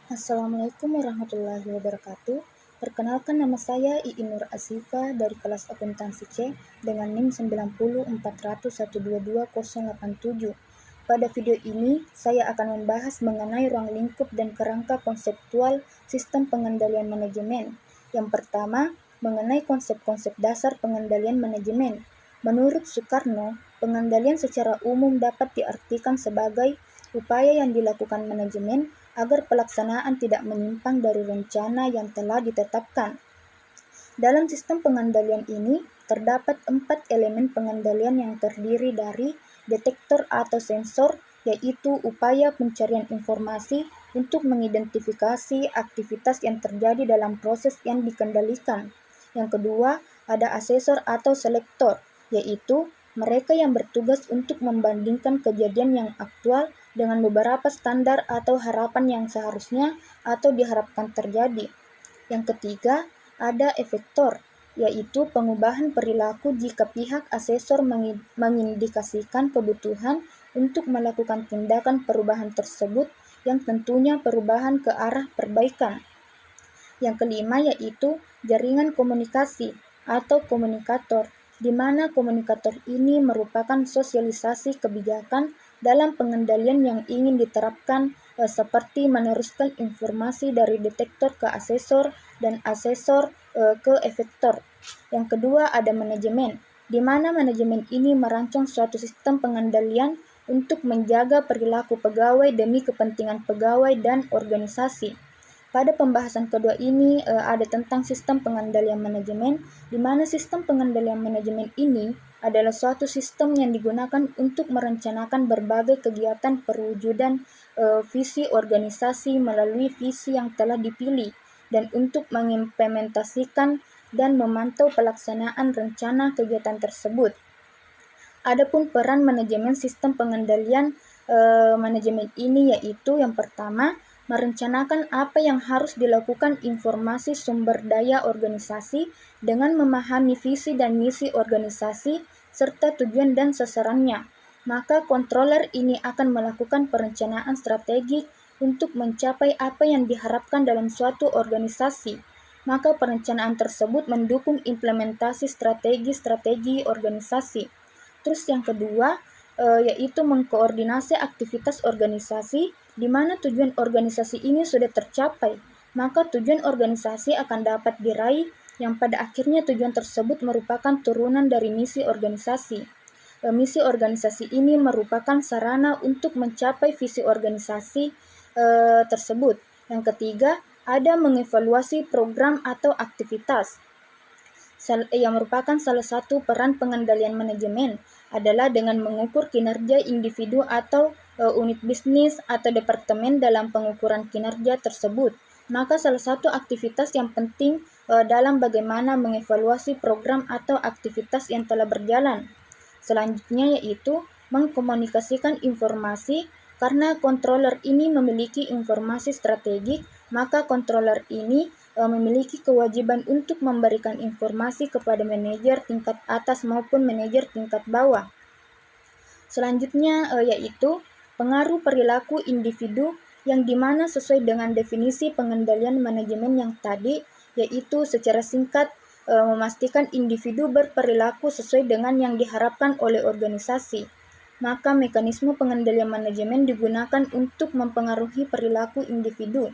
Assalamualaikum warahmatullahi wabarakatuh. Perkenalkan, nama saya Iin Nur Asifa dari kelas akuntansi C dengan NIM 9040122087. Pada video ini, saya akan membahas mengenai ruang lingkup dan kerangka konseptual sistem pengendalian manajemen. Yang pertama, mengenai konsep-konsep dasar pengendalian manajemen. Menurut Soekarno, pengendalian secara umum dapat diartikan sebagai upaya yang dilakukan manajemen agar pelaksanaan tidak menyimpang dari rencana yang telah ditetapkan. Dalam sistem pengendalian ini, terdapat 4 elemen pengendalian yang terdiri dari detektor atau sensor, yaitu upaya pencarian informasi untuk mengidentifikasi aktivitas yang terjadi dalam proses yang dikendalikan. Yang kedua, ada asesor atau selektor, yaitu mereka yang bertugas untuk membandingkan kejadian yang aktual dengan beberapa standar atau harapan yang seharusnya atau diharapkan terjadi. Yang ketiga, ada efektor, yaitu pengubahan perilaku jika pihak asesor mengindikasikan kebutuhan untuk melakukan tindakan perubahan tersebut yang tentunya perubahan ke arah perbaikan. Yang kelima yaitu jaringan komunikasi atau komunikator, di mana komunikator ini merupakan sosialisasi kebijakan dalam pengendalian yang ingin diterapkan, seperti meneruskan informasi dari detektor ke asesor dan asesor ke efektor. Yang kedua ada manajemen, di mana manajemen ini merancang suatu sistem pengendalian untuk menjaga perilaku pegawai demi kepentingan pegawai dan organisasi. Pada pembahasan kedua ini ada tentang sistem pengendalian manajemen, di mana sistem pengendalian manajemen ini adalah suatu sistem yang digunakan untuk merencanakan berbagai kegiatan perwujudan visi organisasi melalui visi yang telah dipilih dan untuk mengimplementasikan dan memantau pelaksanaan rencana kegiatan tersebut. Adapun peran manajemen sistem pengendalian manajemen ini yaitu yang pertama, merencanakan apa yang harus dilakukan informasi sumber daya organisasi dengan memahami visi dan misi organisasi serta tujuan dan sasarannya. Maka controller ini akan melakukan perencanaan strategik untuk mencapai apa yang diharapkan dalam suatu organisasi. Maka perencanaan tersebut mendukung implementasi strategi-strategi organisasi. Terus yang kedua, yaitu mengkoordinasi aktivitas organisasi di mana tujuan organisasi ini sudah tercapai, maka tujuan organisasi akan dapat diraih yang pada akhirnya tujuan tersebut merupakan turunan dari misi organisasi. Misi organisasi ini merupakan sarana untuk mencapai visi organisasi tersebut. Yang ketiga, ada mengevaluasi program atau aktivitas. Yang merupakan salah satu peran pengendalian manajemen adalah dengan mengukur kinerja individu atau unit bisnis atau departemen dalam pengukuran kinerja tersebut. Maka salah satu aktivitas yang penting dalam bagaimana mengevaluasi program atau aktivitas yang telah berjalan. Selanjutnya yaitu mengkomunikasikan informasi, karena controller ini memiliki informasi strategik, maka controller ini memiliki kewajiban untuk memberikan informasi kepada manajer tingkat atas maupun manajer tingkat bawah. Selanjutnya yaitu pengaruh perilaku individu, yang dimana sesuai dengan definisi pengendalian manajemen yang tadi, yaitu secara singkat memastikan individu berperilaku sesuai dengan yang diharapkan oleh organisasi. Maka mekanisme pengendalian manajemen digunakan untuk mempengaruhi perilaku individu.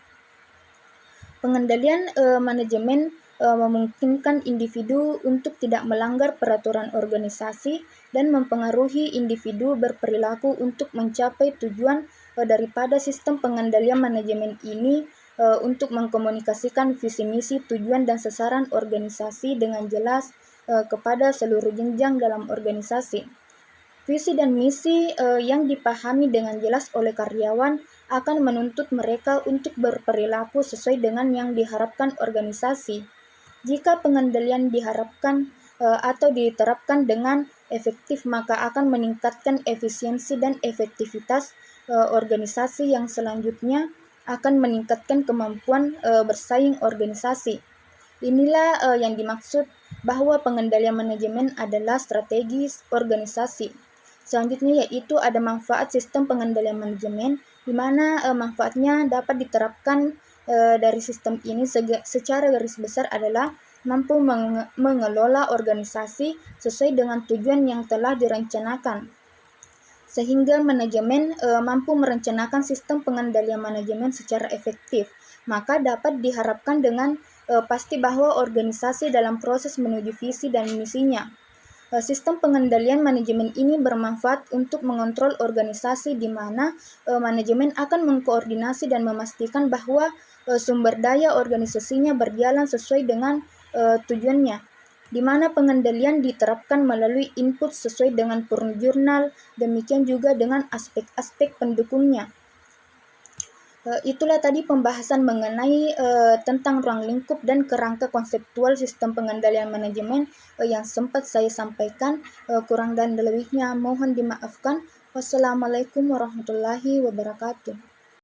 Pengendalian manajemen memungkinkan individu untuk tidak melanggar peraturan organisasi dan mempengaruhi individu berperilaku untuk mencapai tujuan daripada sistem pengendalian manajemen ini, untuk mengkomunikasikan visi misi, tujuan dan sasaran organisasi dengan jelas kepada seluruh jenjang dalam organisasi. Visi dan misi yang dipahami dengan jelas oleh karyawan akan menuntut mereka untuk berperilaku sesuai dengan yang diharapkan organisasi. Jika pengendalian diharapkan atau diterapkan dengan efektif, maka akan meningkatkan efisiensi dan efektivitas organisasi, yang selanjutnya akan meningkatkan kemampuan bersaing organisasi. Inilah yang dimaksud bahwa pengendalian manajemen adalah strategi organisasi. Selanjutnya yaitu ada manfaat sistem pengendalian manajemen, di mana manfaatnya dapat diterapkan dari sistem ini secara garis besar adalah mampu mengelola organisasi sesuai dengan tujuan yang telah direncanakan, sehingga manajemen mampu merencanakan sistem pengendalian manajemen secara efektif. Maka dapat diharapkan dengan pasti bahwa organisasi dalam proses menuju visi dan misinya. Sistem pengendalian manajemen ini bermanfaat untuk mengontrol organisasi di mana manajemen akan mengkoordinasi dan memastikan bahwa sumber daya organisasinya berjalan sesuai dengan tujuannya, di mana pengendalian diterapkan melalui input sesuai dengan jurnal, demikian juga dengan aspek-aspek pendukungnya. Itulah tadi pembahasan mengenai tentang ruang lingkup dan kerangka konseptual sistem pengendalian manajemen yang sempat saya sampaikan. Kurang dan lebihnya mohon dimaafkan. Wassalamualaikum warahmatullahi wabarakatuh.